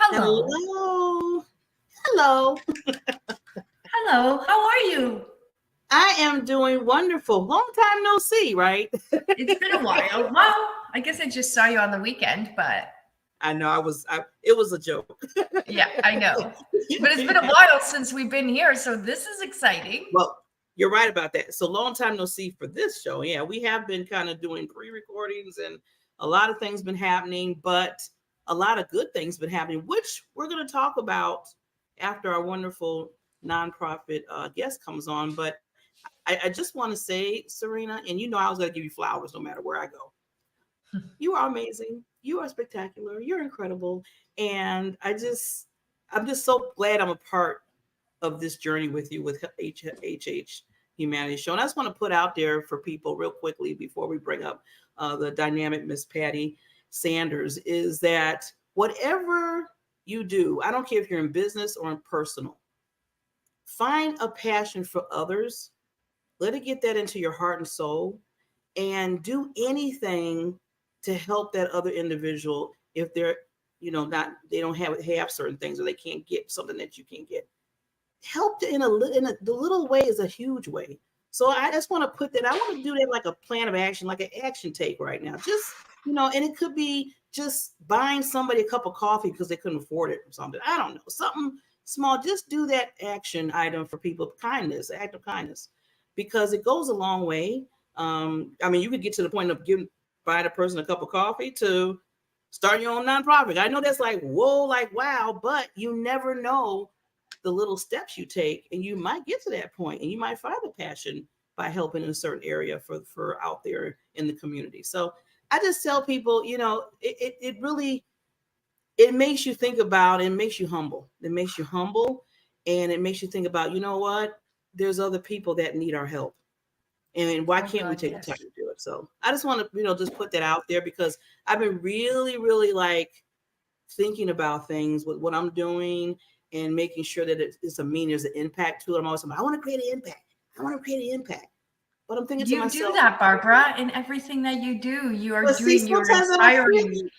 Hello. Hello. Hello. Hello. How are you? I am doing wonderful. Long time no see, right? It's been a while. Well, I guess I just saw you on the weekend, but I know it was a joke. yeah, I know. But it's been a while since we've been here, so this is exciting. Well, you're right about that. So long time no see for this show. Yeah, we have been kind of doing pre-recordings and a lot of things been happening, but a lot of good things been happening, which we're going to talk about after our wonderful nonprofit guest comes on. But I just want to say, Serena, and you know I was going to give you flowers no matter where I go. You are amazing. You are spectacular. You're incredible. And I'm just so glad I'm a part of this journey with you with HH Humanity Show. And I just want to put out there for people real quickly before we bring up the dynamic Miss Pasty Sanders is that whatever you do, I don't care if you're in business or in personal, find a passion for others. Let it get that into your heart and soul and do anything to help that other individual if they're, not, they don't have certain things or they can't get something that you can get. Help the little way is a huge way. So I just want to put that, I want to do that like a plan of action, like an action take right now. Just, and it could be just buying somebody a cup of coffee because they couldn't afford it or something. I don't know, something small. Just do that action item for people, kindness, act of kindness, because it goes a long way. I mean, you could get to the point of buying a person a cup of coffee to start your own nonprofit. I know that's like, whoa, like, wow, but you never know the little steps you take, and you might get to that point, and you might find a passion by helping in a certain area for out there in the community. So I just tell people, it really, it makes you think about, it makes you humble. It makes you humble, and it makes you think about, you know what? There's other people that need our help. And why can't we take the time to do it? So I just want to, just put that out there because I've been really, really like thinking about things with what I'm doing and making sure that it's there's an impact to it. I'm always saying, I want to create an impact. I want to create an impact. But I'm thinking to myself, you do that, Barbara, in everything that you do. You are doing, you're inspiring.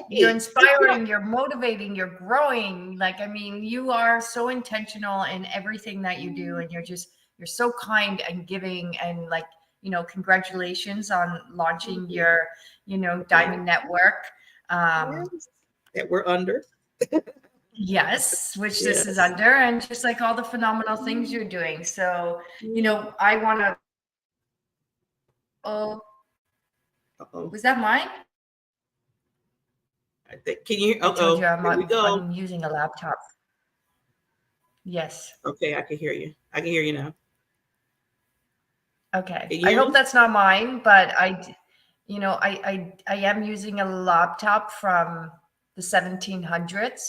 You're inspiring, you're motivating, you're growing. Like, I mean, you are so intentional in everything that you do. And you're so kind and giving, and like, congratulations on launching your, Diamond Network. That we're under. Yes, which this is under, and just like all the phenomenal things you're doing. So, I want to. Oh, was that mine? I think, can you? I told you I'm using a laptop. Yes. Okay, I can hear you. I can hear you now. Okay. I hope that's not mine, but I am using a laptop from the 1700s.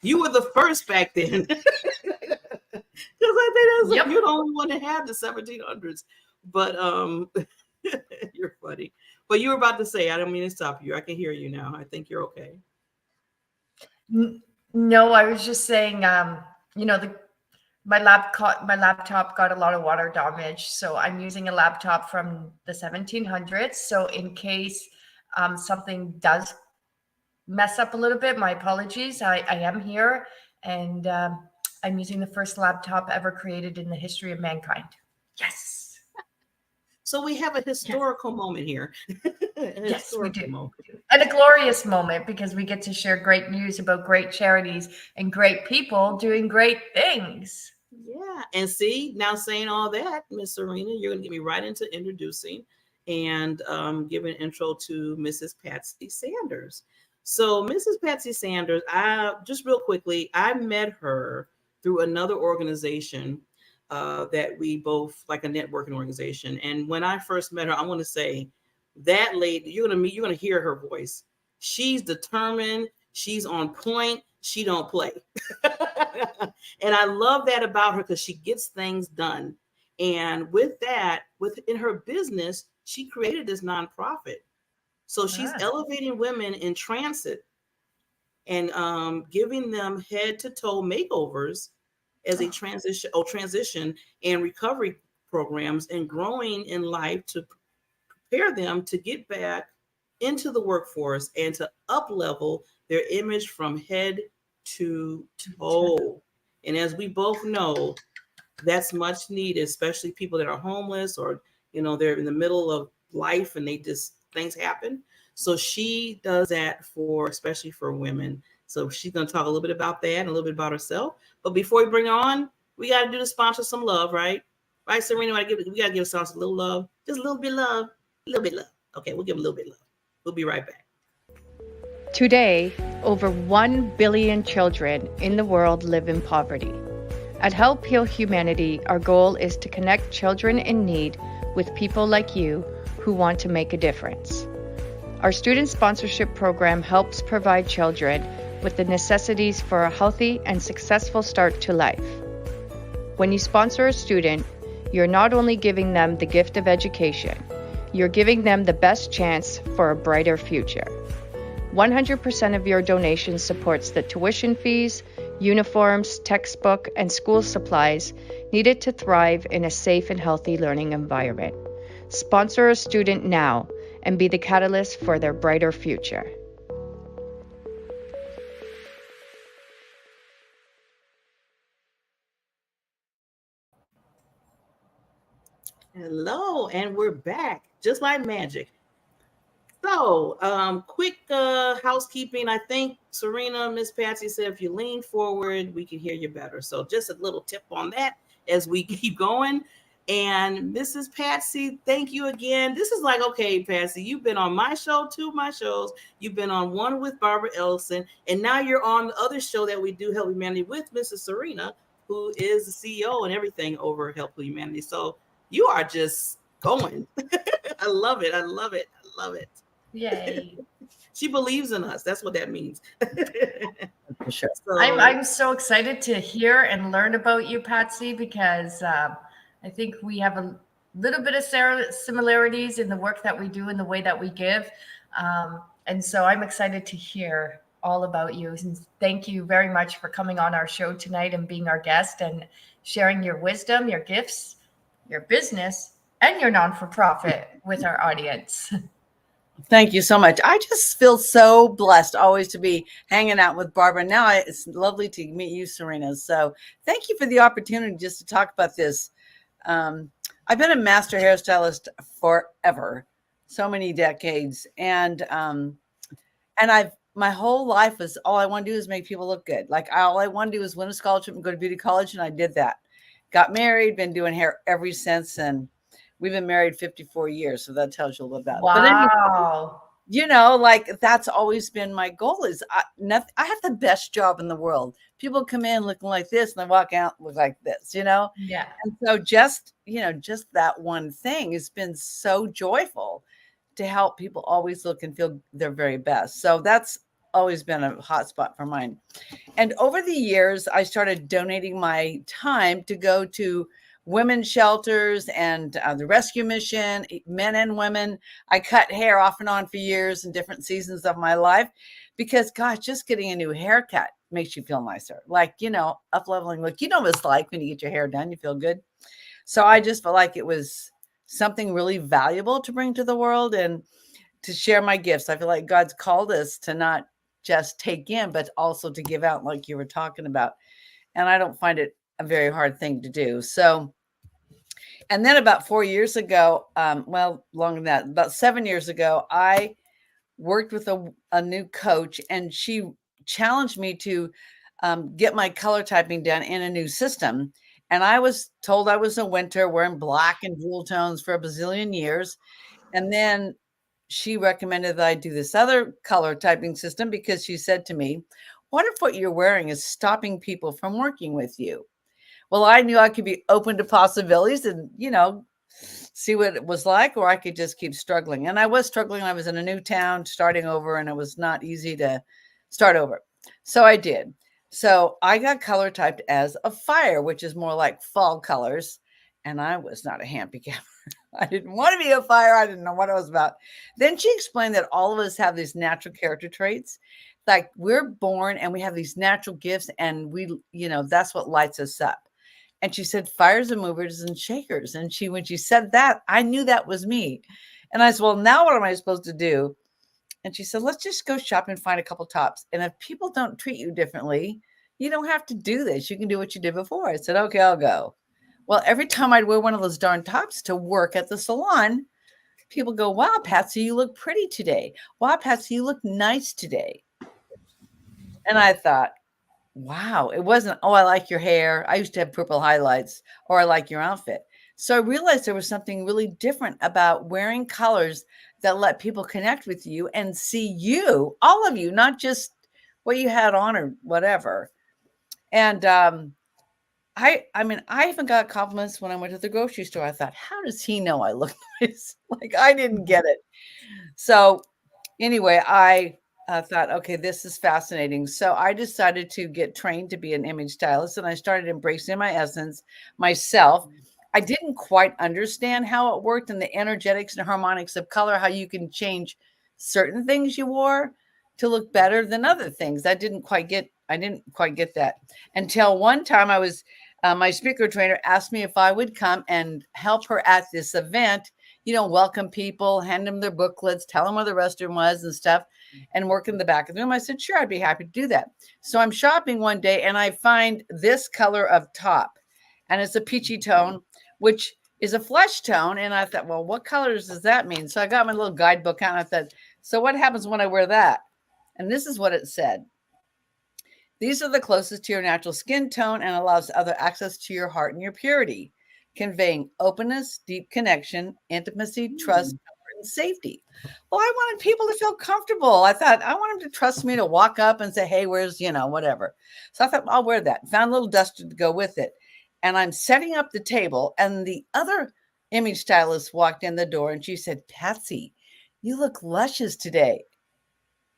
You were the first back then. Because I think you're the only one that had the 1700s. But you're funny. But you were about to say, I don't mean to stop you. I can hear you now. I think you're okay. No, I was just saying, my laptop got a lot of water damage, so I'm using a laptop from the 1700s. So in case something does mess up a little bit, my apologies. I am here, and I'm using the first laptop ever created in the history of mankind. Yes. So we have a historical moment here. Yes, we do. And a glorious moment, because we get to share great news about great charities and great people doing great things. Yeah. And see, now saying all that, Miss Serena, you're going to get me right into introducing and giving an intro to Mrs. Pasty Sanders. So Mrs. Pasty Sanders, just real quickly, I met her through another organization that we both, like a networking organization. And when I first met her, I want to say that lady, you're gonna hear her voice. She's determined, she's on point, she don't play. And I love that about her, because she gets things done. And with that, within her business, she created this nonprofit. So she's elevating women in transit and giving them head to toe makeovers as a transition and recovery programs, and growing in life to prepare them to get back into the workforce and to up level their image from head to toe. And as we both know, that's much needed, especially people that are homeless, or they're in the middle of life and things happen. So she does that especially for women. So she's going to talk a little bit about that and a little bit about herself. But before we bring her on, we got to do the sponsor some love, right? Right, Serena? We got to give sponsors a little love, just a little bit of love, a little bit of love. Okay, we'll give them a little bit of love. We'll be right back. Today, over 1 billion children in the world live in poverty. At Help Heal Humanity, our goal is to connect children in need with people like you who want to make a difference. Our student sponsorship program helps provide children with the necessities for a healthy and successful start to life. When you sponsor a student, you're not only giving them the gift of education, you're giving them the best chance for a brighter future. 100% of your donation supports the tuition fees, uniforms, textbook, and school supplies needed to thrive in a safe and healthy learning environment. Sponsor a student now and be the catalyst for their brighter future. Hello, and we're back, just like magic. So, quick housekeeping. I think Serena, Miss Patsy said if you lean forward, we can hear you better. So just a little tip on that as we keep going. And Mrs. Patsy, thank you again. This is like, okay, Patsy, you've been on my show, 2 of my shows. You've been on one with Barbara Ellison, and now you're on the other show that we do, Help Humanity, with Mrs. Serena, who is the CEO and everything over Help Humanity. So you are just going. I love it. I love it. I love it. Yay. She believes in us. That's what that means. For sure. So, I'm so excited to hear and learn about you, Patsy, because I think we have a little bit of similarities in the work that we do and the way that we give. And so I'm excited to hear all about you. And thank you very much for coming on our show tonight and being our guest and sharing your wisdom, your gifts, your business, and your non-for-profit with our audience. Thank you so much. I just feel so blessed always to be hanging out with Barbara. Now it's lovely to meet you, Serena. So thank you for the opportunity just to talk about this. I've been a master hairstylist forever, so many decades. And my whole life was all I want to do is make people look good. Like all I want to do is win a scholarship and go to beauty college. And I did that. Got married, been doing hair ever since. And we've been married 54 years, so that tells you a little about it. Wow. But anyway, that's always been my goal is I have the best job in the world. People come in looking like this and they walk out look like this, Yeah. And so just that one thing has been so joyful to help people always look and feel their very best. So that's always been a hot spot for mine. And over the years, I started donating my time to go to women's shelters and the rescue mission, men and women. I cut hair off and on for years in different seasons of my life because, gosh, just getting a new haircut makes you feel nicer. Like, up leveling look. You know what it's like when you get your hair done, you feel good. So I just felt like it was something really valuable to bring to the world and to share my gifts. I feel like God's called us to not just take in, but also to give out, like you were talking about. And I don't find it a very hard thing to do. So, and then about 4 years ago, well, longer than that, about 7 years ago, I worked with a new coach, and she challenged me to get my color typing done in a new system. And I was told I was a winter wearing black and jewel tones for a bazillion years. And then she recommended that I do this other color typing system because she said to me, what if what you're wearing is stopping people from working with you? Well, I knew I could be open to possibilities and, see what it was like, or I could just keep struggling. And I was struggling. I was in a new town starting over, and it was not easy to start over. So I did. So I got color typed as a fire, which is more like fall colors. And I was not a happy camper. I didn't want to be a fire. I didn't know what it was about. Then she explained that all of us have these natural character traits. Like we're born and we have these natural gifts, and we, that's what lights us up. And she said, fires and movers and shakers. And when she said that, I knew that was me. And I said, well, now what am I supposed to do? And she said, let's just go shop and find a couple tops. And if people don't treat you differently, you don't have to do this. You can do what you did before. I said, okay, I'll go. Well, every time I'd wear one of those darn tops to work at the salon, people go, wow, Patsy, you look pretty today. Wow, Patsy, you look nice today. And I thought, wow, it wasn't, oh, I like your hair. I used to have purple highlights, or I like your outfit. So I realized there was something really different about wearing colors that let people connect with you and see you, all of you, not just what you had on or whatever. And I even got compliments when I went to the grocery store. I thought, how does he know I look nice? Like I didn't get it. So anyway, I thought, okay, this is fascinating. So I decided to get trained to be an image stylist, and I started embracing my essence myself. I didn't quite understand how it worked and the energetics and harmonics of color, how you can change certain things you wore to look better than other things. I didn't quite get that until one time I was, my speaker trainer asked me if I would come and help her at this event, welcome people, hand them their booklets, tell them where the restroom was and stuff, and work in the back of the room. I said, sure, I'd be happy to do that. So I'm shopping one day and I find this color of top, and it's a peachy tone, which is a flesh tone. And I thought, well, what colors does that mean? So I got my little guidebook out and I thought, so what happens when I wear that? And this is what it said. These are the closest to your natural skin tone and allows other access to your heart and your purity, conveying openness, deep connection, intimacy, trust, comfort, and safety. Well, I wanted people to feel comfortable. I thought I want them to trust me to walk up and say, hey, where's, whatever. So I thought, I'll wear that. Found a little duster to go with it. And I'm setting up the table, and the other image stylist walked in the door and she said, Patsy, you look luscious today.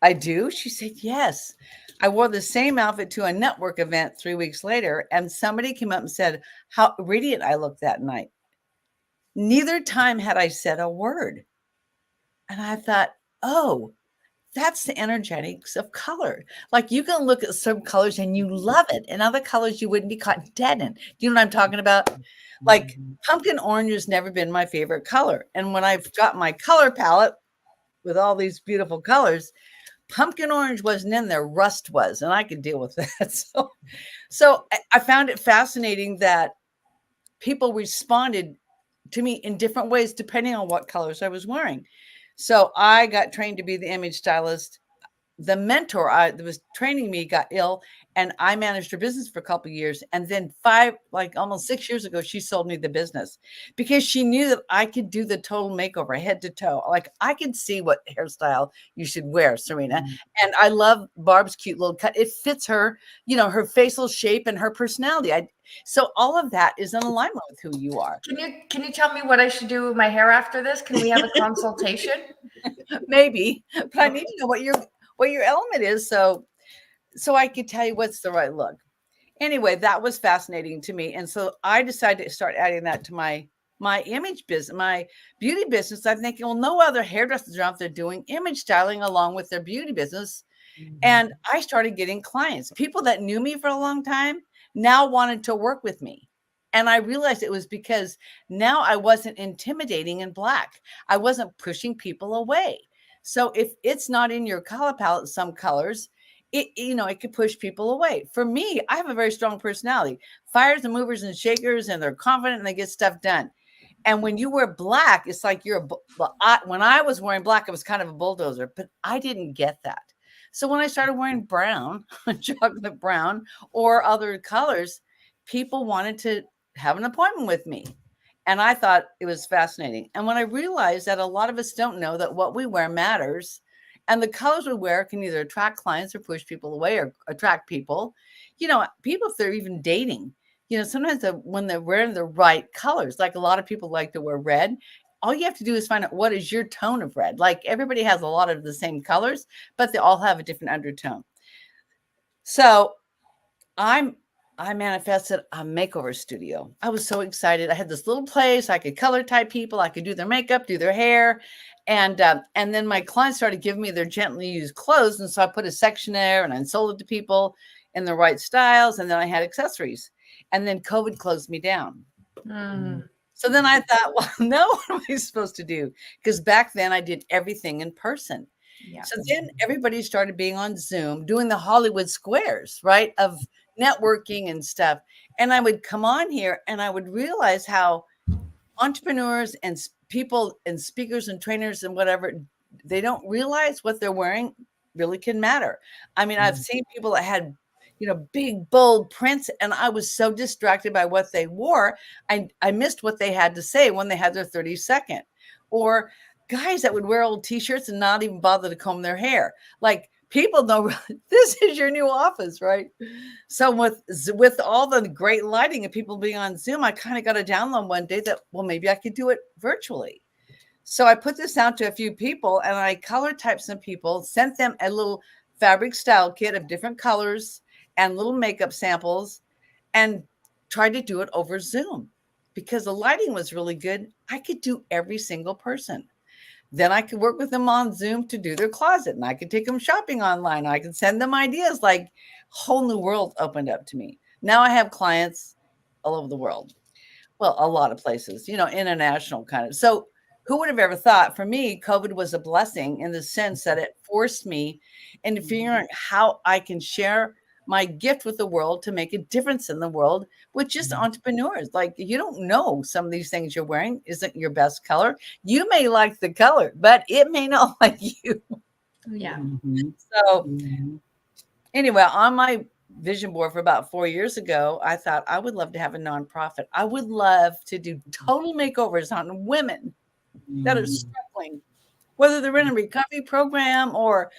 I do? She said, yes. I wore the same outfit to a network event 3 weeks later, and somebody came up and said how radiant I looked that night. Neither time had I said a word. And I thought, oh, that's the energetics of color. Like you can look at some colors and you love it, and other colors you wouldn't be caught dead in. Do you know what I'm talking about? Like pumpkin orange has never been my favorite color. And when I've got my color palette with all these beautiful colors, pumpkin orange wasn't in there, rust was, and I could deal with that. So I found it fascinating that people responded to me in different ways depending on what colors I was wearing. So I got trained to be the image stylist. The mentor that was training me got ill, and I managed her business for a couple of years. And then almost 6 years ago, she sold me the business because she knew that I could do the total makeover head to toe. Like I could see what hairstyle you should wear, Serena. Mm-hmm. And I love Barb's cute little cut. It fits her, her facial shape and her personality. So all of that is in alignment with who you are. Can you tell me what I should do with my hair after this? Can we have a consultation? Maybe, but I need to know what your element is, so I could tell you what's the right look. anyway, that was fascinating to me. And so I decided to start adding that to my image business, my beauty business. I'm thinking, well, no other hairdressers are out there doing image styling along with their beauty business. And I started getting clients. People that knew me for a long time now wanted to work with me. And I realized it was because now I wasn't intimidating in black. I wasn't pushing people away. So if it's not in your color palette, some colors, it could push people away. For me, I have a very strong personality. Fires and movers and shakers, and they're confident and they get stuff done. And when you wear black, it's like when I was wearing black, I was kind of a bulldozer, but I didn't get that. So when I started wearing brown, chocolate brown, or other colors, people wanted to have an appointment with me. And I thought it was fascinating. And when I realized that a lot of us don't know that what we wear matters, and the colors we wear can either attract clients or push people away or attract people. People, if they're even dating, sometimes when they're wearing the right colors, like a lot of people like to wear red, all you have to do is find out what is your tone of red. Like everybody has a lot of the same colors, but they all have a different undertone. So I manifested a makeover studio. I was so excited. I had this little place. I could color type people. I could do their makeup, do their hair. And then my clients started giving me their gently used clothes. And so I put a section there and I sold it to people in the right styles. And then I had accessories. And then COVID closed me down. So then I thought, well, now what am I supposed to do? Because back then I did everything in person. Yeah. So then everybody started being on Zoom, doing the Hollywood squares, right, of networking and stuff. And I would come on here and I would realize how entrepreneurs and people and speakers and trainers and whatever, they don't realize what they're wearing really can matter. I mean, I've seen people that had, big, bold prints, and I was so distracted by what they wore. I missed what they had to say when they had their 30-second. Or guys that would wear old t-shirts and not even bother to comb their hair. Like, people know this is your new office, right? So with all the great lighting and people being on Zoom, I kind of got a download one day that, well, maybe I could do it virtually. So I put this out to a few people and I color typed some people, sent them a little fabric style kit of different colors and little makeup samples, and tried to do it over Zoom because the lighting was really good. I could do every single person. Then I could work with them on Zoom to do their closet, and I could take them shopping online. I could send them ideas. Like, whole new world opened up to me. Now I have clients all over the world. Well, a lot of places, international kind of. So who would have ever thought? For me, COVID was a blessing in the sense that it forced me into figuring out how I can share my gift with the world to make a difference in the world with just entrepreneurs. Like, you don't know some of these things you're wearing isn't your best color. You may like the color, but it may not like you. Yeah. So anyway, on my vision board for about 4 years ago, I thought I would love to have a nonprofit. I would love to do total makeovers on women that are struggling, whether they're in a recovery program or,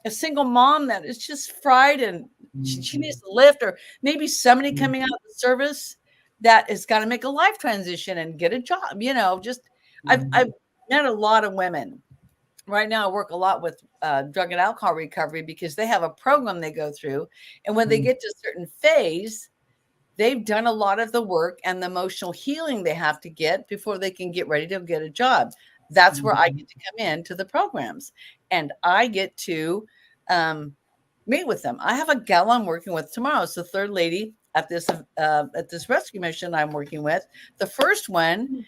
a single mom that is just fried and she needs to lift, or maybe somebody coming out of the service that has got to make a life transition and get a job. I've met a lot of women. Right now, I work a lot with drug and alcohol recovery because they have a program they go through. And when they get to a certain phase, they've done a lot of the work and the emotional healing they have to get before they can get ready to get a job. That's where I get to come into the programs, and I get to meet with them. I have a gal I'm working with tomorrow. It's the third lady at this rescue mission I'm working with. The first one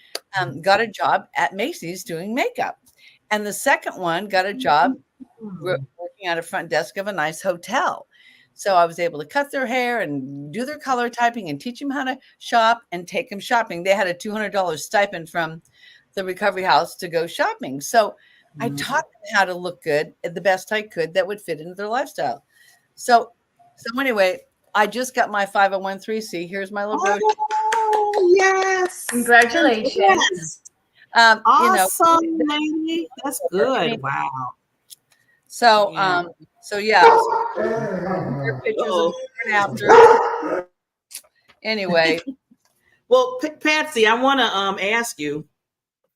got a job at Macy's doing makeup, and the second one got a job working at a front desk of a nice hotel. So I was able to cut their hair and do their color typing and teach them how to shop and take them shopping. They had a $200 stipend from the recovery house to go shopping. So I taught them how to look good at the best I could that would fit into their lifestyle. So anyway, I just got my 501(c)(3). Here's my little brochure. Oh, yes. Congratulations. Yes. Awesome, lady. That's good. Wow. So, pictures of before and after. Anyway. Well, Patsy, I want to ask you,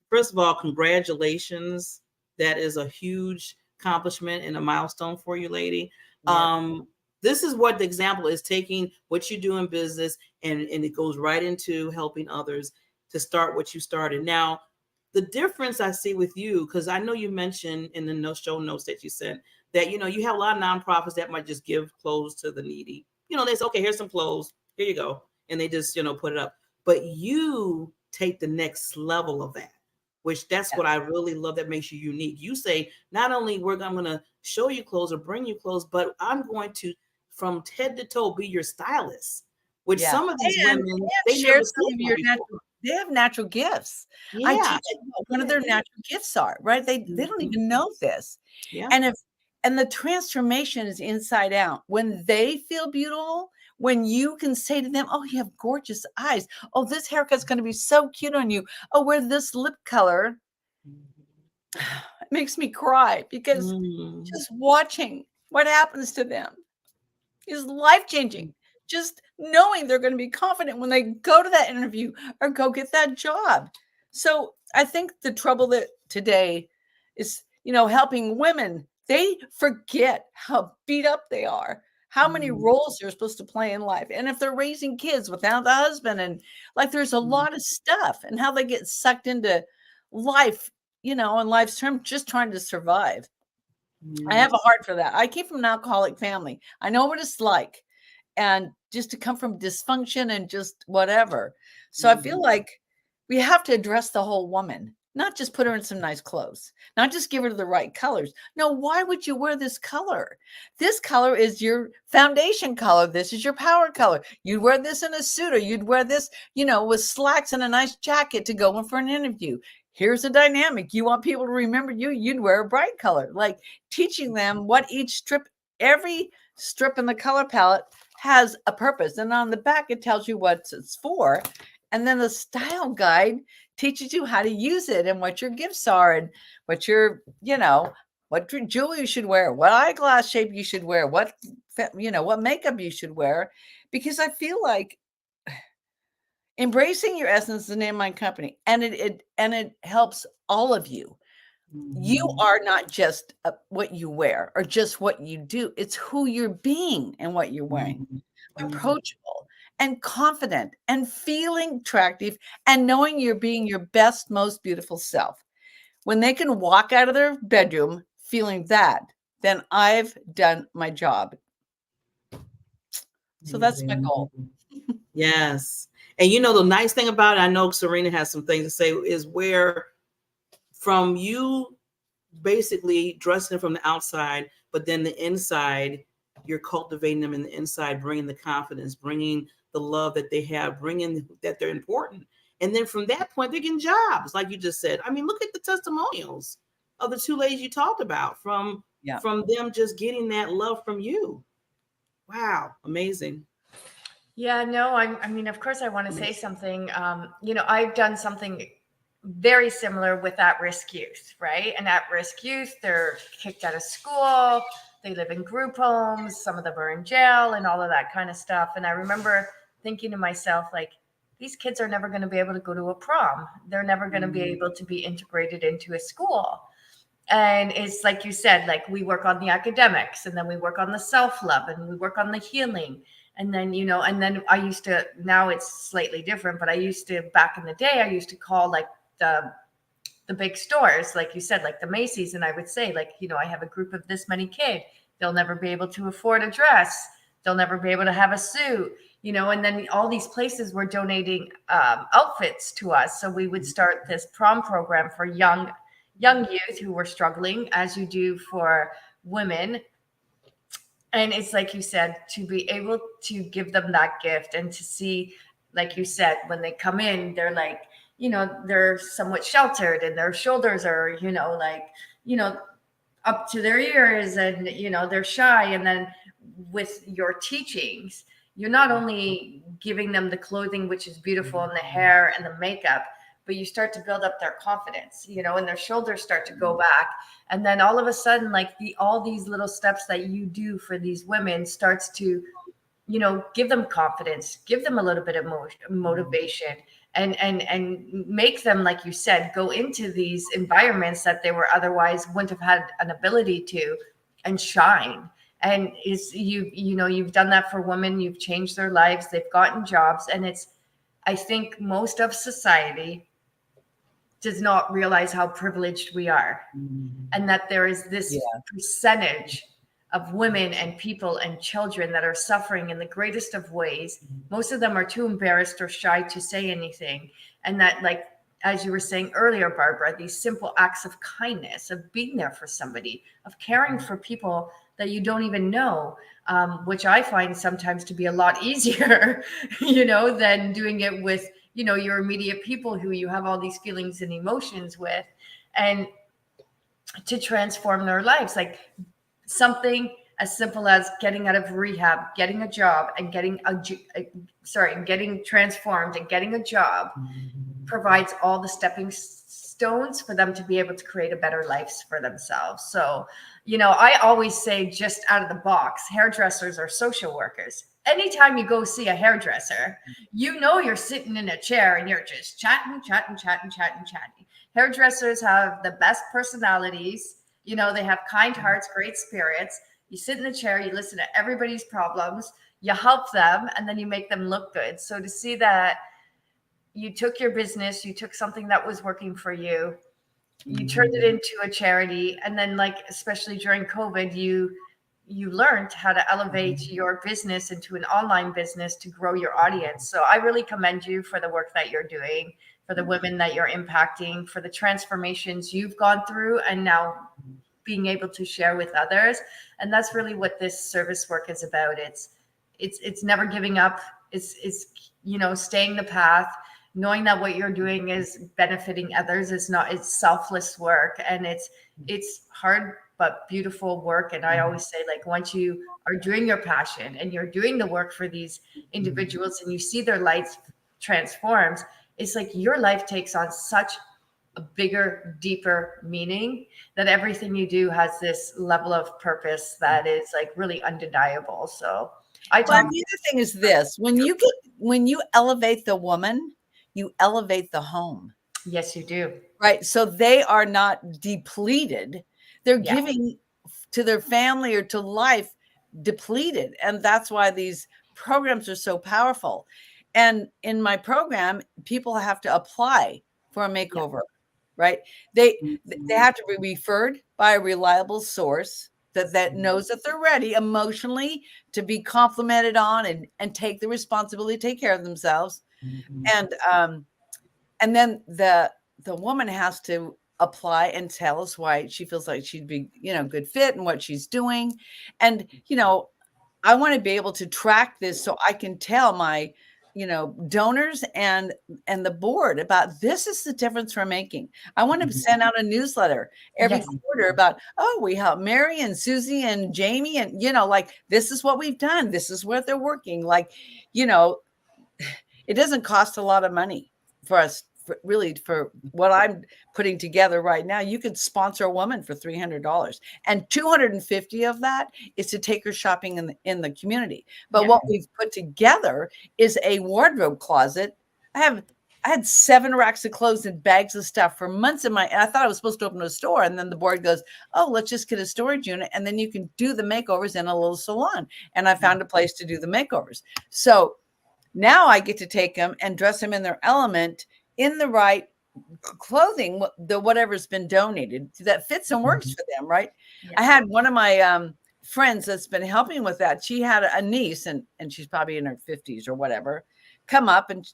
first of all, congratulations. That is a huge accomplishment and a milestone for you, lady. Yeah. this is what the example is, taking what you do in business and it goes right into helping others to start what you started. Now, the difference I see with you, because I know you mentioned in the show notes that you sent that, you have a lot of nonprofits that might just give clothes to the needy. They say, okay, here's some clothes. Here you go. And they just, put it up. But you take the next level of that, which that's what I really love that makes you unique. You say, not only I'm going to show you clothes or bring you clothes, but I'm going to, from head to toe, be your stylist, which some of these women, they share never some of your natural, they have natural gifts. Yeah. I teach them what one of their natural gifts are, right? They don't even know this. Yeah. And the transformation is inside out. When they feel beautiful, when you can say to them, oh, you have gorgeous eyes. Oh, this haircut's going to be so cute on you. Oh, wear this lip color. It makes me cry because just watching what happens to them is life-changing. Just knowing they're going to be confident when they go to that interview or go get that job. So I think the trouble that today is, helping women, they forget how beat up they are, how many roles they're supposed to play in life. And if they're raising kids without the husband, and like there's a lot of stuff, and how they get sucked into life, in life's terms, just trying to survive. I have a heart for that. I came from an alcoholic family. I know what it's like. And just to come from dysfunction and just whatever. So I feel like we have to address the whole woman, not just put her in some nice clothes, not just give her the right colors. No, why would you wear this color? This color is your foundation color. This is your power color. You'd wear this in a suit, or you'd wear this, with slacks and a nice jacket to go in for an interview. Here's a dynamic. You want people to remember you, you'd wear a bright color. Like teaching them what every strip in the color palette has a purpose. And on the back, it tells you what it's for. And then the style guide teaches you how to use it and what your gifts are and what what jewelry you should wear, what eyeglass shape you should wear, what makeup you should wear. Because I feel like embracing your essence is the name of my company. And it helps all of you. You are not just what you wear or just what you do. It's who you're being and what you're wearing. Approachable and confident and feeling attractive and knowing you're being your best, most beautiful self. When they can walk out of their bedroom feeling that, then I've done my job. So that's my goal. Yes. And the nice thing about it, I know Serena has some things to say, is where from you basically dressing from the outside, but then the inside, you're cultivating them in the inside, bringing the confidence, bringing the love that they have, bringing that they're important. And then from that point, they're getting jobs, like you just said. I mean, look at the testimonials of the two ladies you talked about from them just getting that love from you. Wow. Amazing. Yeah, no, I mean, of course I want to say something. I've done something very similar with at-risk youth, right? And at-risk youth, they're kicked out of school, they live in group homes, some of them are in jail and all of that kind of stuff. And I remember thinking to myself, like, these kids are never going to be able to go to a prom. They're never going to be able to be integrated into a school. And it's like you said, like we work on the academics, and then we work on the self-love, and we work on the healing. And then, and then I used to, now it's slightly different, but I used to, back in the day, I used to call like the big stores, like you said, like the Macy's. And I would say, like, I have a group of this many kids. They'll never be able to afford a dress. They'll never be able to have a suit, and then all these places were donating outfits to us. So we would start this prom program for young youth who were struggling, as you do for women. And it's like you said, to be able to give them that gift and to see, like you said, when they come in, they're like, they're somewhat sheltered and their shoulders are, up to their ears, and, they're shy. And then with your teachings, you're not only giving them the clothing, which is beautiful, and the hair and the makeup, but you start to build up their confidence, and their shoulders start to go back. And then all of a sudden, like all these little steps that you do for these women starts to, give them confidence, give them a little bit of motivation, and make them, like you said, go into these environments that they were otherwise wouldn't have had an ability to, and shine. And you've done that for women. You've changed their lives. They've gotten jobs. And I think most of society does not realize how privileged we are, and that there is this percentage of women and people and children that are suffering in the greatest of ways. Most of them are too embarrassed or shy to say anything. And that, like, as you were saying earlier, Barbara, these simple acts of kindness, of being there for somebody, of caring for people that you don't even know, which I find sometimes to be a lot easier, than doing it with, your immediate people who you have all these feelings and emotions with, and to transform their lives. Like something as simple as getting out of rehab, getting a job, and getting transformed and getting a job provides all the stepping stones for them to be able to create a better life for themselves. So, I always say, just out of the box, hairdressers are social workers. Anytime you go see a hairdresser, you're sitting in a chair and you're just chatting. Hairdressers have the best personalities. They have kind hearts, great spirits. You sit in the chair, you listen to everybody's problems, you help them, and then you make them look good. So to see that you took your business, you took something that was working for you, you turned it into a charity, and then, like, especially during COVID, you learned how to elevate your business into an online business to grow your audience. So I really commend you for the work that you're doing, for the women that you're impacting, for the transformations you've gone through, and now being able to share with others. And that's really what this service work is about. It's never giving up. It's staying the path, knowing that what you're doing is benefiting others. It's selfless work, and it's hard but beautiful work. And I always say, like, once you are doing your passion and you're doing the work for these individuals and you see their lives transformed, it's like your life takes on such a bigger, deeper meaning, that everything you do has this level of purpose that is, like, really undeniable. So the other thing is this: when you elevate the woman, you elevate the home. Yes, you do. Right. So they are not depleted. They're giving to their family or to life depleted. And that's why these programs are so powerful. And in my program, people have to apply for a makeover, right? They have to be referred by a reliable source that knows that they're ready emotionally to be complimented on and take the responsibility to take care of themselves. And then the woman has to apply and tell us why she feels like she'd be, good fit and what she's doing. And, I want to be able to track this so I can tell my, donors and the board about, this is the difference we're making. I want to send out a newsletter every quarter about, we help Mary and Susie and Jamie, and, like, this is what we've done. This is where they're working. Like, it doesn't cost a lot of money for us. For what I'm putting together right now, you could sponsor a woman for $300, and $250 of that is to take her shopping in the community. But what we've put together is a wardrobe closet. I had 7 racks of clothes and bags of stuff for months and I thought I was supposed to open a store, and then the board goes, let's just get a storage unit, and then you can do the makeovers in a little salon. And I found a place to do the makeovers. So now I get to take them and dress them in their element, in the right clothing, whatever's been donated that fits and works for them, right? Yeah. I had one of my friends that's been helping with that. She had a niece, and she's probably in her 50s or whatever, come up, and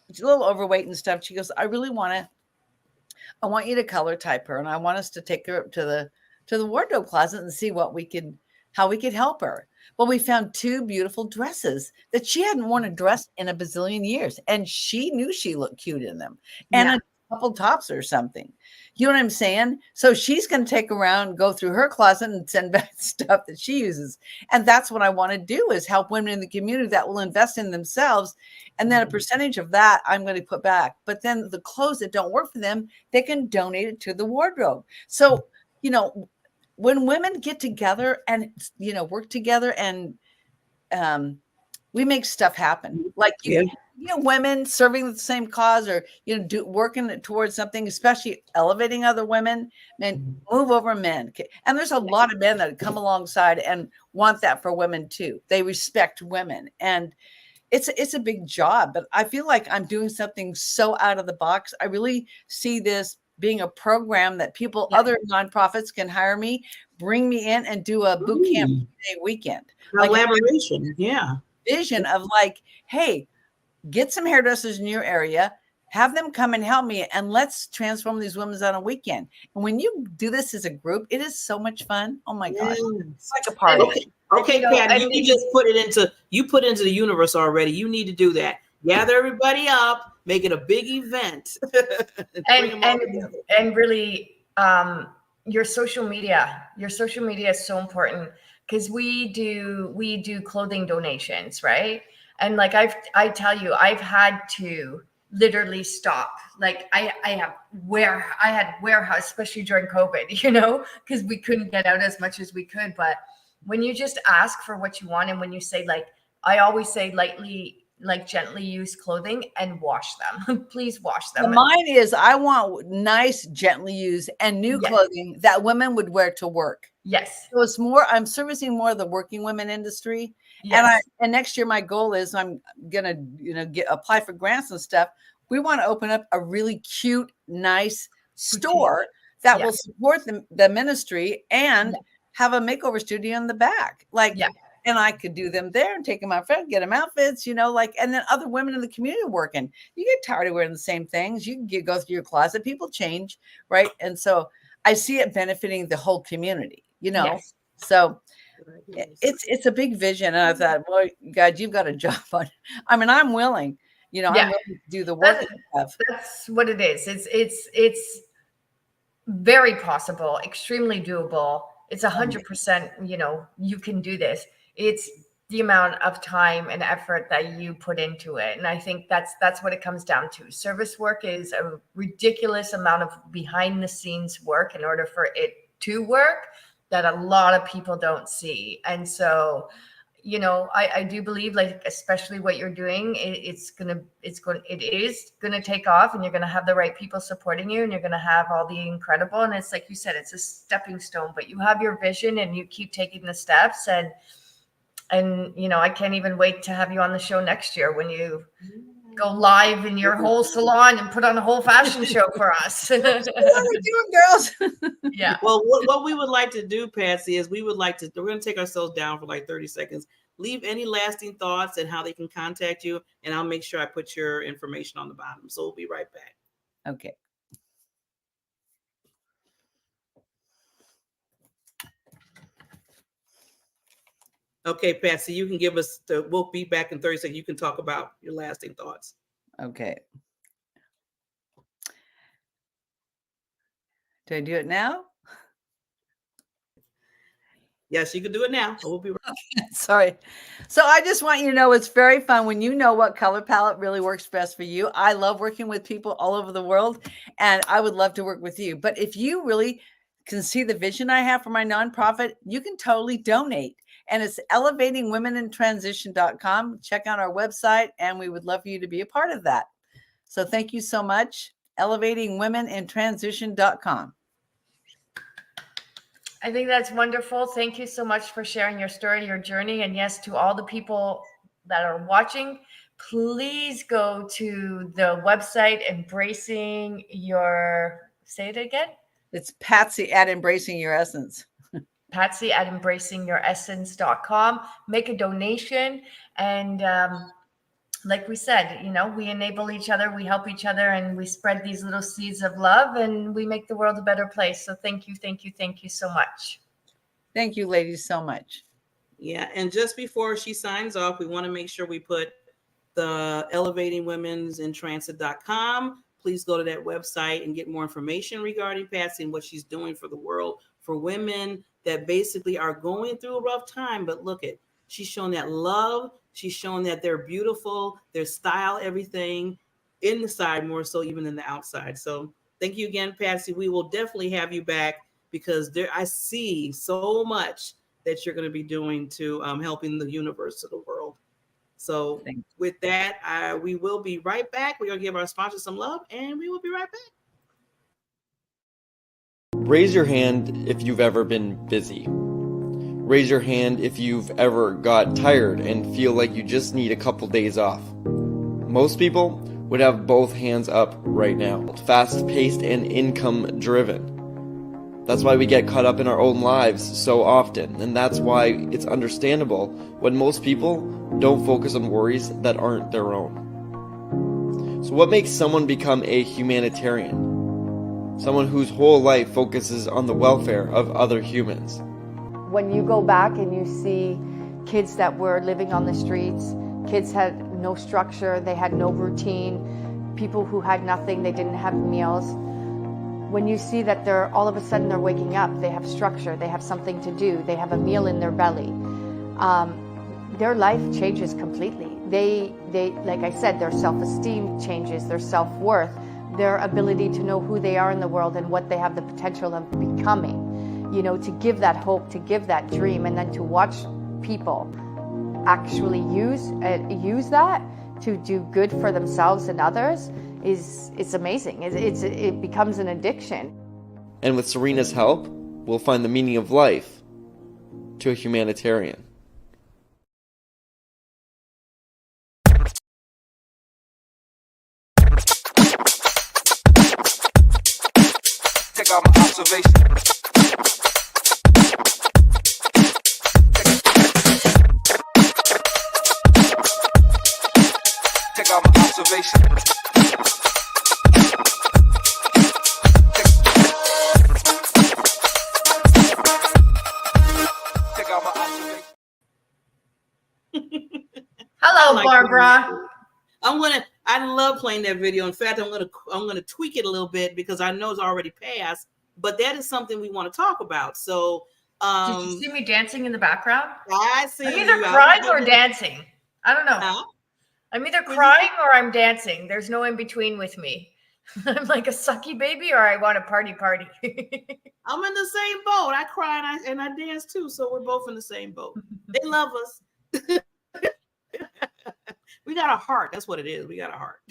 she's a little overweight and stuff. She goes, I want you to color type her, and I want us to take her up to the wardrobe closet and see how we could help her. Well, we found 2 beautiful dresses that she hadn't worn a dress in a bazillion years, and she knew she looked cute in them, and a couple tops or something. You know what I'm saying? So she's going to take around, go through her closet and send back stuff that she uses. And that's what I want to do, is help women in the community that will invest in themselves. And then a percentage of that I'm going to put back. But then the clothes that don't work for them, they can donate it to the wardrobe. So, when women get together and, work together and we make stuff happen. Like women serving the same cause, or working towards something, especially elevating other women. Men, move over men. And there's a lot of men that come alongside and want that for women too. They respect women, and it's a big job, but I feel like I'm doing something so out of the box. I really see this being a program that other nonprofits can hire me, bring me in, and do a boot camp day weekend. Collaboration, vision of like, hey, get some hairdressers in your area, have them come and help me, and let's transform these women on a weekend. And when you do this as a group, it is so much fun. Oh my gosh, it's like a party. Okay, Patty, you can just put it into the universe already. You need to do that. Gather everybody up, make it a big event, and really, your social media is so important, because we do clothing donations, right? And like I tell you, I've had to literally stop. Like I had warehouse, especially during COVID, because we couldn't get out as much as we could. But when you just ask for what you want, and when you say, like, I always say lightly, like gently used clothing, and wash them. Please wash them. Mine is, I want nice, gently used and new clothing that women would wear to work. Yes. So it's more, I'm servicing more of the working women industry. Yes. And next year, my goal is I'm going to, apply for grants and stuff. We want to open up a really cute, nice store that will support the ministry and have a makeover studio in the back. And I could do them there and take them out front, get them outfits, and then other women in the community working. You get tired of wearing the same things. You can go through your closet. People change, right? And so I see it benefiting the whole community, Yes. So it's a big vision. And I thought, well, God, you've got a job on. I mean, I'm willing, I'm willing to do the work. That's what it is. It's very possible, extremely doable. It's 100%, you can do this. It's the amount of time and effort that you put into it. And I think that's what it comes down to. Service work is a ridiculous amount of behind the scenes work in order for it to work, that a lot of people don't see. And so, I do believe, like, especially what you're doing, it is gonna take off, and you're gonna have the right people supporting you, and you're gonna have all the incredible. And it's like you said, it's a stepping stone, but you have your vision, and you keep taking the steps. And I can't even wait to have you on the show next year when you go live in your whole salon and put on a whole fashion show for us. What are we doing, girls? Yeah. Well, what we would like to do, Patsy, is we're going to take ourselves down for like 30 seconds. Leave any lasting thoughts and how they can contact you, and I'll make sure I put your information on the bottom. So we'll be right back. Okay. Okay, Patsy, you can give us we'll be back in 30 seconds. You can talk about your lasting thoughts. Okay. Do I do it now? Yes, you can do it now. We'll be right back. Sorry. So I just want you to know, it's very fun when you know what color palette really works best for you. I love working with people all over the world, and I would love to work with you. But if you really can see the vision I have for my nonprofit, you can totally donate. And it's elevatingwomenintransition.com. Check out our website, and we would love for you to be a part of that. So thank you so much. Elevatingwomenintransition.com. I think that's wonderful. Thank you so much for sharing your story, your journey. And yes, to all the people that are watching, please go to the website, say it again. It's Patsy at Embracing Your Essence. Patsy at embracingyouressence.com. Make a donation. And like we said, we enable each other, we help each other, and we spread these little seeds of love, and we make the world a better place. So thank you so much. Thank you, ladies, so much. Yeah. And just before she signs off, we want to make sure we put the elevatingwomen'sintransit.com. Please go to that website and get more information regarding Patsy and what she's doing for the world, for women that basically are going through a rough time. But look at, she's shown that love. She's shown that they're beautiful, their style, everything in the side, more so even than the outside. So thank you again, Patsy. We will definitely have you back, because I see so much that you're going to be doing to helping the universe, to the world. So with that, we will be right back. We're going to give our sponsors some love, and we will be right back. Raise your hand if you've ever been busy. Raise your hand if you've ever got tired and feel like you just need a couple days off. Most people would have both hands up right now. Fast-paced and income-driven. That's why we get caught up in our own lives so often, and that's why it's understandable when most people don't focus on worries that aren't their own. So what makes someone become a humanitarian? Someone whose whole life focuses on the welfare of other humans. When you go back and you see kids that were living on the streets, kids had no structure, they had no routine, people who had nothing, they didn't have meals. When you see that all of a sudden they're waking up, they have structure, they have something to do, they have a meal in their belly, their life changes completely. They, like I said, their self-esteem changes, their self-worth, their ability to know who they are in the world and what they have the potential of becoming. You know, to give that hope, to give that dream, and then to watch people actually use that to do good for themselves and others it's amazing. It becomes an addiction. And with Serena's help, we'll find the meaning of life to a humanitarian. Take out my observation. Take out my observation. Hello, Barbara. I love playing that video. In fact, I'm gonna tweak it a little bit because I know it's already passed, but that is something we want to talk about. So did you see me dancing in the background? I see. I'm either crying or dancing. I don't know. Huh? I'm either crying or I'm dancing. There's no in between with me. I'm like a sucky baby, or I want to party. I'm in the same boat. I cry and I dance too. So we're both in the same boat. They love us. We got a heart. That's what it is. We got a heart.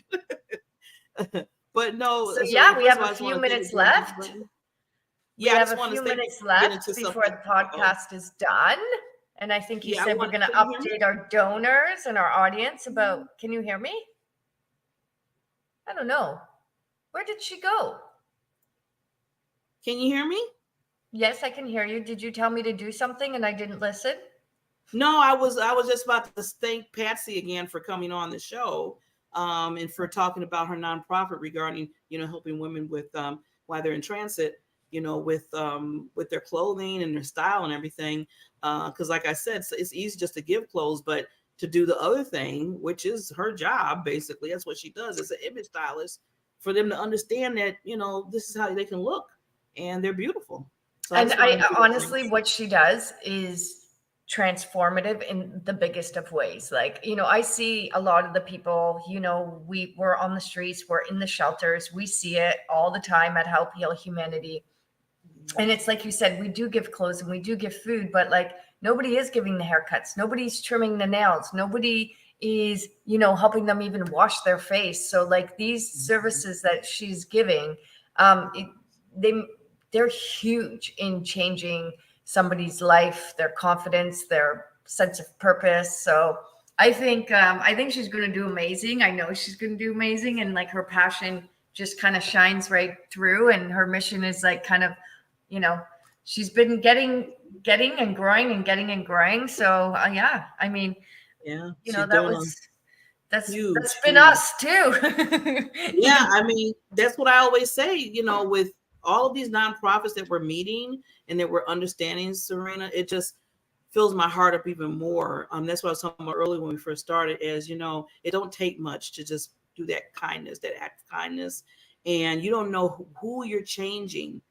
But no. So yeah, we have a few minutes left. Yeah, we have a few minutes left before the podcast is done. And I think you said we're going to update our donors and our audience about, can you hear me? I don't know. Where did she go? Can you hear me? Yes, I can hear you. Did you tell me to do something and I didn't listen? No, I was just about to thank Patsy again for coming on the show, and for talking about her nonprofit regarding, helping women with while they're in transit, with their clothing and their style and everything. Because like I said, it's easy just to give clothes, but to do the other thing, which is her job, basically, that's what she does as an image stylist, for them to understand that, this is how they can look and they're beautiful. So and I honestly, what she does is transformative in the biggest of ways. Like, I see a lot of the people, we're on the streets, we're in the shelters, we see it all the time at Help Heal Humanity. And it's like you said, we do give clothes and we do give food, but like nobody is giving the haircuts, nobody's trimming the nails, nobody is, helping them even wash their face. So like these services that she's giving, they're huge in changing somebody's life, their confidence, their sense of purpose. So I think she's going to do amazing. I know she's going to do amazing. And like her passion just kind of shines right through. And her mission is like kind of, she's been getting and growing and getting and growing. So yeah, I mean, yeah, that's huge, been huge. Us too. Yeah. I mean, that's what I always say, with all of these nonprofits that we're meeting and that we're understanding, Serena, it just fills my heart up even more. That's what I was talking about earlier when we first started, is, it don't take much to just do that kindness, that act of kindness. And you don't know who you're changing,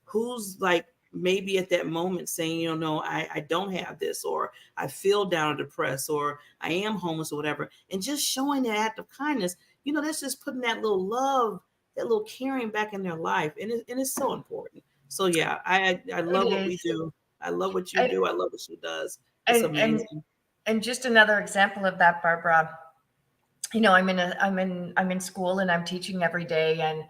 who's like maybe at that moment saying, no, I don't have this, or I feel down or depressed, or I am homeless or whatever. And just showing that act of kindness, that's just putting that little love, that little caring back in their life. And it's so important. So yeah, I love what we do. I love what you do. I love what she does. It's amazing. And just another example of that, Barbara, I'm in school and I'm teaching every day, and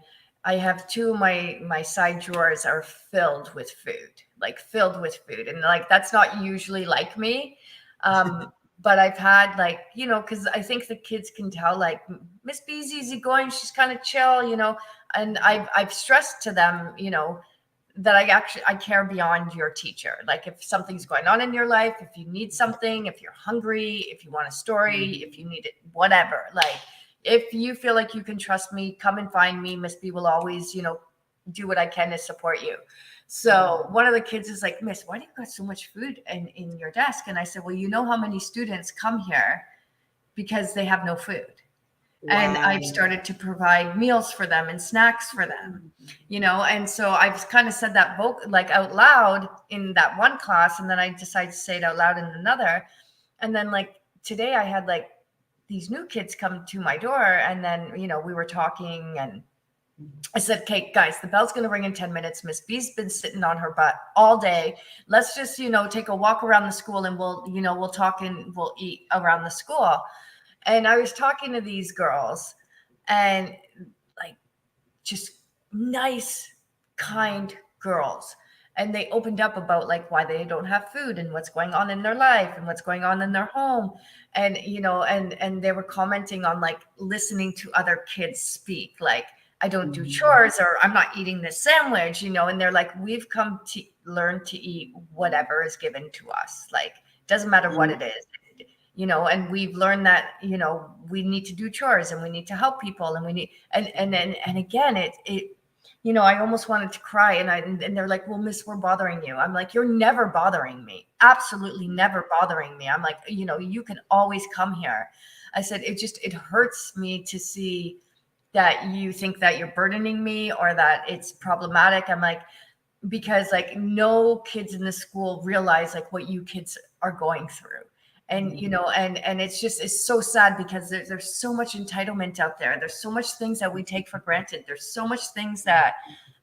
I have two of my side drawers are filled with food, like filled with food. And like, that's not usually like me. But I've had like, cause I think the kids can tell like Miss B's easygoing. She's kind of chill, and I've stressed to them, that I care beyond your teacher. Like if something's going on in your life, if you need something, if you're hungry, if you want a story, if you need it, whatever, like if you feel like you can trust me, come and find me. Miss B will always, do what I can to support you. So one of the kids is like, Miss, why do you got so much food in your desk? And I said, well, you know how many students come here because they have no food. Wow. And I've started to provide meals for them and snacks for them, and so I've kind of said that like out loud in that one class, and then I decided to say it out loud in another. And then like today I had like these new kids come to my door, and then, we were talking, and I said, okay, guys, the bell's going to ring in 10 minutes. Miss B's been sitting on her butt all day. Let's just, take a walk around the school, and we'll talk and we'll eat around the school. And I was talking to these girls, and like just nice, kind girls. And they opened up about like why they don't have food and what's going on in their life and what's going on in their home. And, and they were commenting on like listening to other kids speak, like, I don't do chores, or I'm not eating this sandwich, and they're like, we've come to learn to eat whatever is given to us. Like, doesn't matter what it is. And we've learned that, we need to do chores, and we need to help people, and we need, and again, it, I almost wanted to cry, and they're like, well, Miss, we're bothering you. I'm like, you're never bothering me. Absolutely never bothering me. I'm like, you can always come here. I said, it hurts me to see that you think that you're burdening me or that it's problematic. I'm like, because like no kids in the school realize like what you kids are going through. And, and it's so sad because there's so much entitlement out there. There's so much things that we take for granted. There's so much things that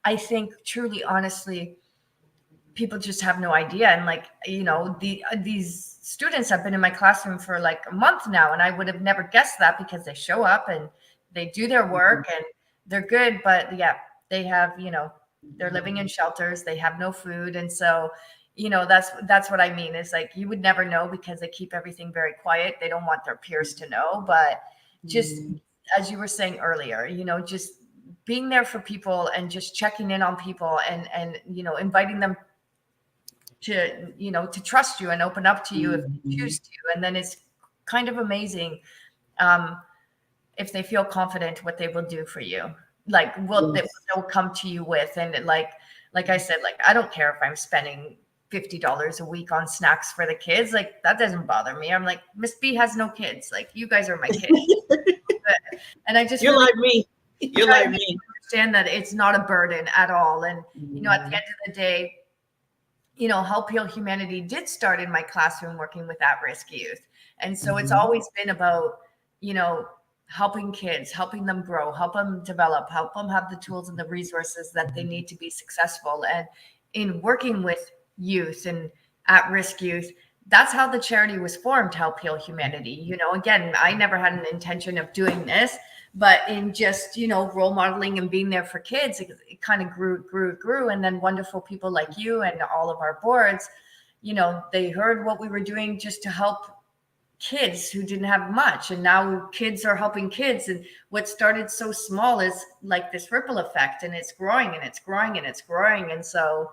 I think truly, honestly, people just have no idea. And like, these students have been in my classroom for like a month now, and I would have never guessed that because they show up and they do their work and they're good. But yeah, they have, they're living in shelters. They have no food. And so, that's what I mean is like, you would never know because they keep everything very quiet. They don't want their peers to know, but just as you were saying earlier, just being there for people and just checking in on people and, inviting them to, to trust you and open up to you if you choose to. And then it's kind of amazing. If they feel confident what they will do for you, like they'll come to you with, and like I said, like, I don't care if I'm spending $50 a week on snacks for the kids. Like, that doesn't bother me. I'm like, Miss B has no kids. Like, you guys are my kids. And I just, you're like me. You're like me. Understand that it's not a burden at all. And, at the end of the day, Help Heal Humanity did start in my classroom working with at-risk youth. And so it's always been about, helping kids, helping them grow, help them develop, help them have the tools and the resources that they need to be successful. And in working with youth and at-risk youth, that's how the charity was formed, Help Heal Humanity. Again, I never had an intention of doing this, but in just, role modeling and being there for kids, it kind of grew. And then wonderful people like you and all of our boards, they heard what we were doing just to help kids who didn't have much. And now kids are helping kids. And what started so small is like this ripple effect, and it's growing and it's growing and it's growing. And so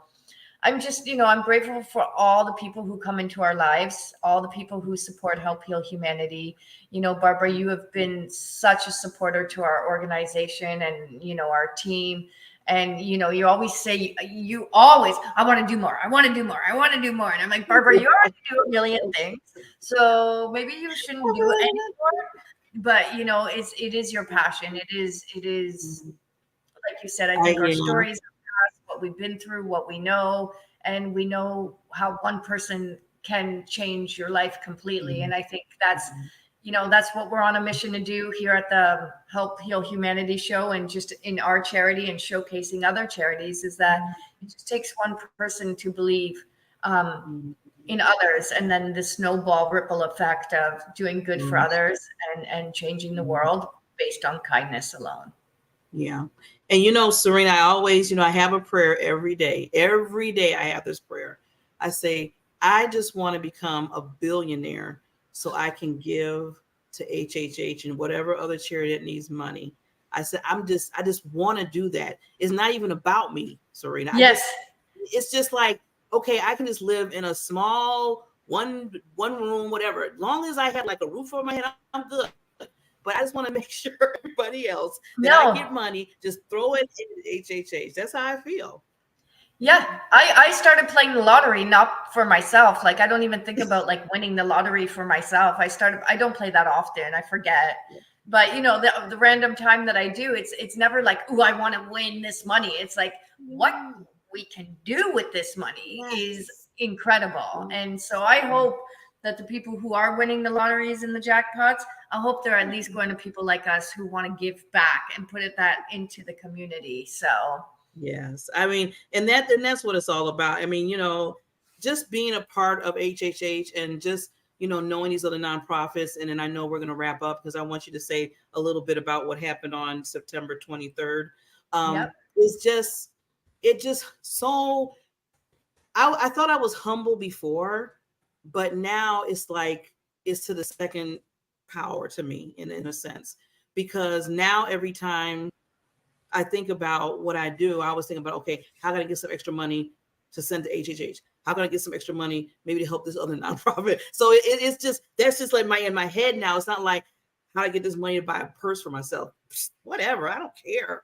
I'm just, I'm grateful for all the people who come into our lives, all the people who support Help Heal Humanity. Barbara, you have been such a supporter to our organization and, our team. And, you always say, I want to do more. I want to do more. I want to do more. And I'm like, Barbara, you already do a million things. So maybe you shouldn't do it anymore. But, it is your passion. It is, like you said, I think our stories, what we've been through, what we know, and we know how one person can change your life completely. And I think that's, that's what we're on a mission to do here at the Help Heal Humanity show, and just in our charity and showcasing other charities, is that it just takes one person to believe in others, and then the snowball ripple effect of doing good for others and changing the world based on kindness alone. Yeah. And you know, Serena, I always, I have a prayer every day. Every day I have this prayer. I say, I just want to become a billionaire so I can give to HHH and whatever other charity that needs money. I said, I just want to do that. It's not even about me, Serena. Yes. It's just like, okay, I can just live in a small one room, whatever. As long as I have like a roof over my head, I'm good. But I just want to make sure everybody else that I get money, just throw it into HHH. That's how I feel. Yeah, I started playing the lottery, not for myself. Like, I don't even think about like winning the lottery for myself. I don't play that often. I forget. But you know, the random time that I do, it's never like, oh, I want to win this money. It's like, what we can do with this money is incredible. And so I hope that the people who are winning the lotteries and the jackpots, I hope they're at least going to people like us who want to give back and put that into the community. So yes, I mean, and that's what it's all about. I mean, just being a part of HHH and just, knowing these other nonprofits. And then I know we're going to wrap up because I want you to say a little bit about what happened on September 23rd. I thought I was humble before, but now it's like, it's to the second power to me in a sense, because now every time I think about what I do, I was thinking about, okay, how can I get some extra money to send to HHH? How can I get some extra money maybe to help this other nonprofit? So it's just, that's just like in my head now. It's not like how I get this money to buy a purse for myself. Whatever, I don't care.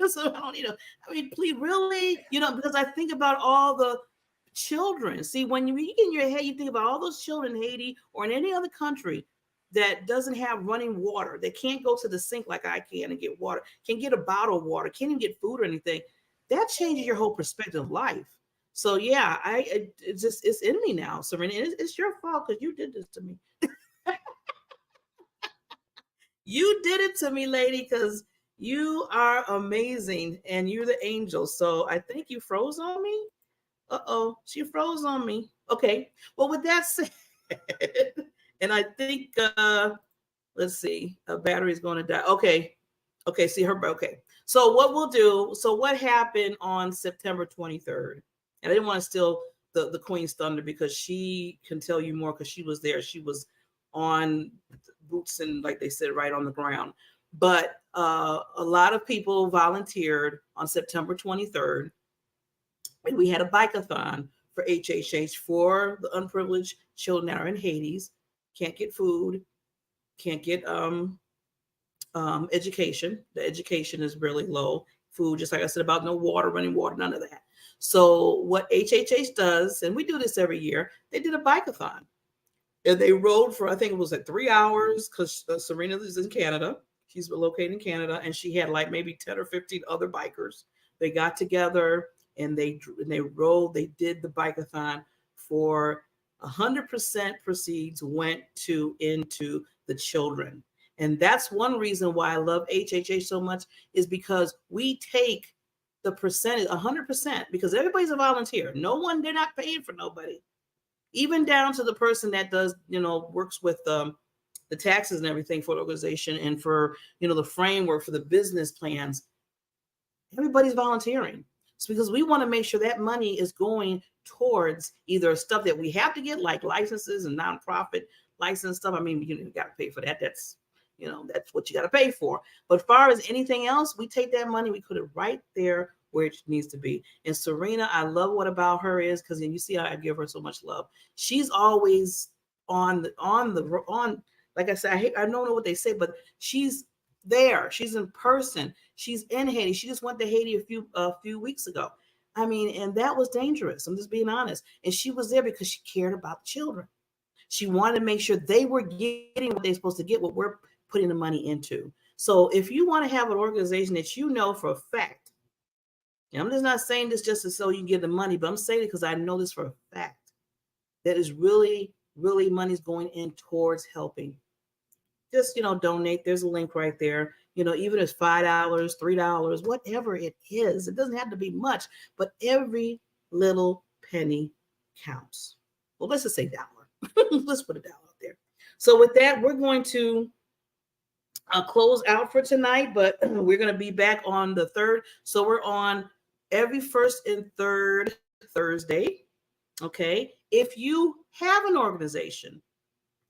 So I don't need please, really, because I think about all the children. See, when you in your head, you think about all those children in Haiti or in any other country that doesn't have running water, that can't go to the sink like I can and get water, can't get a bottle of water, can't even get food or anything. That changes your whole perspective of life. So yeah, it's in me now, Serena. It's your fault because you did this to me. You did it to me, lady, because you are amazing and you're the angel. So I think you froze on me. Uh-oh, she froze on me. Okay. Well, with that said, and I think let's see, a battery is going to die. Okay, see her. Okay, so what we'll do, so what happened on September 23rd? And I didn't want to steal the Queen's thunder because she can tell you more because she was there. She was on boots and, like they said, right on the ground. But a lot of people volunteered on September 23rd. And we had a bike-a-thon for HHH for the unprivileged children that are in Haiti, can't get food, can't get education. The education is really low. Food, just like I said, about no water, running water, none of that. So what HHH does, and we do this every year, they did a bike-a-thon. And they rode for, I think it was like 3 hours, because Serena is in Canada. She's located in Canada, and she had like maybe 10 or 15 other bikers. They got together and they rode, they did the bike-a-thon for 100% proceeds went into the children. And that's one reason why I love HHH so much, is because we take the percentage 100%, because everybody's a volunteer. They're not paying for nobody. Even down to the person that does, works with the taxes and everything for the organization and for, the framework for the business plans. Everybody's volunteering. It's because we want to make sure that money is going towards either stuff that we have to get, like licenses and nonprofit license stuff. I mean, you got to pay for that. That's, that's what you got to pay for. But as far as anything else, we take that money, we put it right there where it needs to be. And Serena, I love what about her is, because you see how I give her so much love. She's always on, like I said, I don't know what they say, but she's there. She's in person. She's in Haiti. She just went to Haiti a few weeks ago. I mean, and that was dangerous. I'm just being honest. And she was there because she cared about the children. She wanted to make sure they were getting what they're supposed to get, what we're putting the money into. So if you want to have an organization that you know for a fact, and I'm just not saying this just so you can get the money, but I'm saying it because I know this for a fact, that is really, really money's going in towards helping. Just, donate. There's a link right there. Even if it's $5, $3, whatever it is, it doesn't have to be much, but every little penny counts. Well, let's just say $1. Let's put $1 out there. So with that, we're going to close out for tonight, but we're going to be back on the 3rd. So we're on every 1st and 3rd Thursday. Okay. If you have an organization,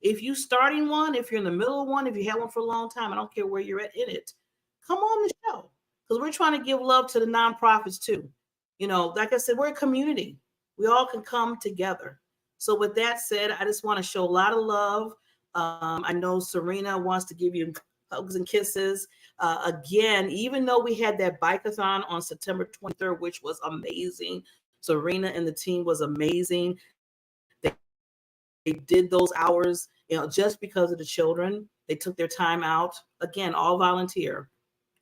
if you're starting one, if you're in the middle of one, if you have one for a long time, I don't care where you're at in it, come on the show, because we're trying to give love to the nonprofits too. You know, like I said, we're a community. We all can come together. So with that said, I just want to show a lot of love. I know Serena wants to give you hugs and kisses. Again, even though we had that bike-a-thon on September 23rd, which was amazing, Serena and the team was amazing. They did those hours, you know, just because of the children. They took their time out. Again, all volunteer.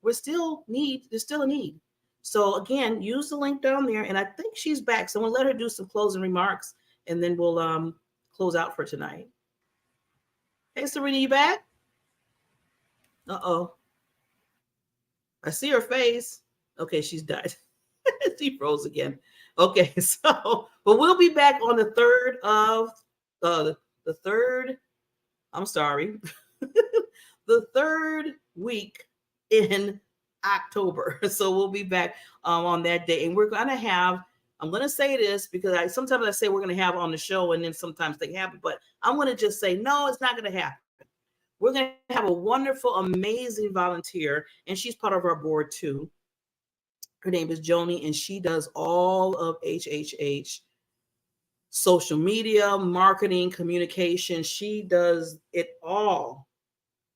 There's still a need. So again, use the link down there. And I think she's back. So I'm gonna let her do some closing remarks, and then we'll close out for tonight. Hey, Serena, you back? Uh-oh. I see her face. Okay, she's died. She froze again. Okay, so, but we'll be back on the 3rd of the 3rd. I'm sorry. The 3rd week in October. So we'll be back on that day. And we're going to have, I'm going to say this because sometimes I say we're going to have on the show and then sometimes they happen, but I'm going to just say, no, it's not going to happen. We're going to have a wonderful, amazing volunteer, and she's part of our board too. Her name is Joni, and she does all of HHH, social media, marketing, communication. She does it all.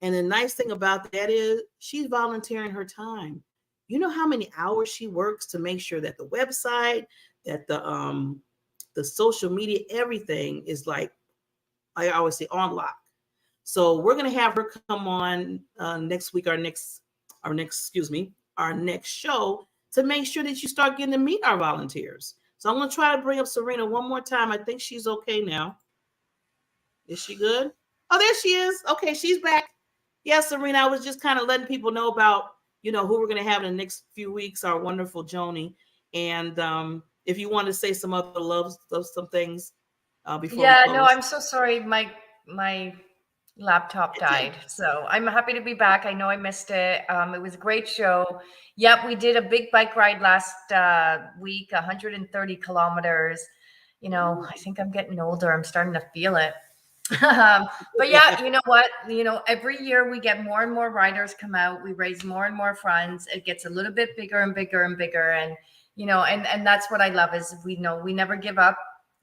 And the nice thing about that is she's volunteering her time. You know how many hours she works to make sure that the website, that the social media, everything is like, I always say, on lock. So we're going to have her come on next week, our next show, to make sure that you start getting to meet our volunteers. So I'm going to try to bring up Serena one more time. I think she's okay now. Is she good? Oh, there she is. Okay, she's back. Yes, Serena, I was just kind of letting people know about, you know, who we're going to have in the next few weeks, our wonderful Joni. And if you want to say some other love some things before Yeah, we close. no, I'm so sorry. My laptop died. So I'm happy to be back. I know I missed it. It was a great show. Yep, we did a big bike ride last week, 130 kilometers. You know, I think I'm getting older. I'm starting to feel it. But yeah, you know what? You know, every year we get more and more riders come out. We raise more and more funds. It gets a little bit bigger and bigger and bigger. And, you know, and that's what I love is we know we never give up.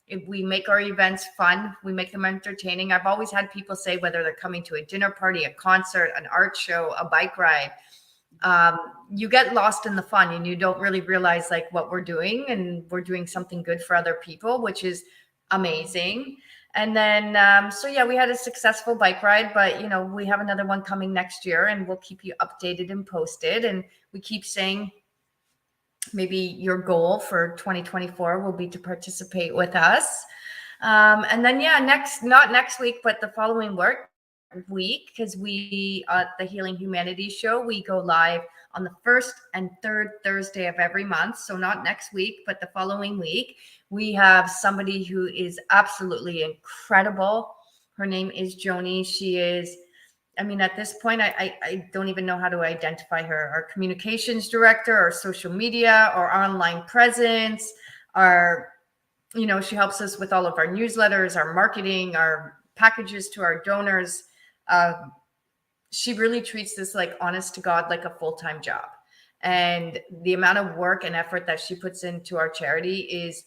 If we make our events fun, we make them entertaining. I've always had people say, whether they're coming to a dinner party, a concert, an art show, a bike ride, you get lost in the fun and you don't really realize like what we're doing, and we're doing something good for other people, which is amazing. And then, so yeah, we had a successful bike ride, but you know, we have another one coming next year and we'll keep you updated and posted. And we keep saying, maybe your goal for 2024 will be to participate with us. And then, yeah, not next week, but the following week, because we, at the Healing Humanity show, we go live on the 1st and 3rd Thursday of every month. So not next week, but the following week, we have somebody who is absolutely incredible. Her name is Joni. She is, I mean, at this point, I don't even know how to identify her. Our communications director, our social media, our online presence, you know, she helps us with all of our newsletters, our marketing, our packages to our donors. She really treats this, like, honest to God, like a full-time job. And the amount of work and effort that she puts into our charity is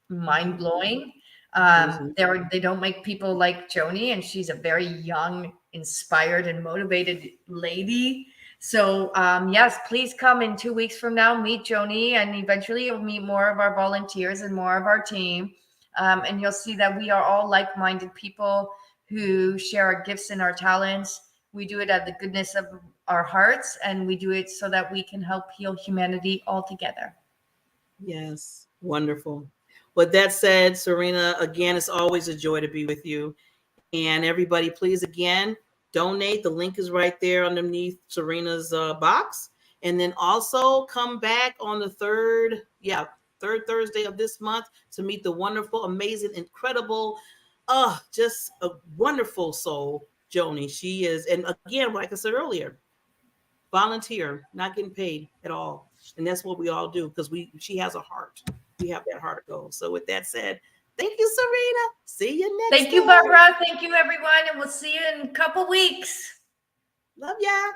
mind-blowing. They don't make people like Joni, and she's a very young, inspired, and motivated lady. So yes, please come in 2 weeks from now, meet Joni, and eventually you'll meet more of our volunteers and more of our team. And you'll see that we are all like-minded people who share our gifts and our talents. We do it out of the goodness of our hearts, and we do it so that we can help heal humanity all together. Yes, wonderful. With that said, Serena, again, it's always a joy to be with you. And everybody, please, again, donate. The link is right there underneath Serena's box. And then also come back on the 3rd. Yeah, third Thursday of this month to meet the wonderful, amazing, incredible, just a wonderful soul, Joni. She is, and again, like I said earlier, volunteer, not getting paid at all. And that's what we all do because she has a heart. We have that heart of gold. So with that said, thank you, Serena. See you next time. Thank you, Barbara. Thank you, everyone. And we'll see you in a couple weeks. Love ya.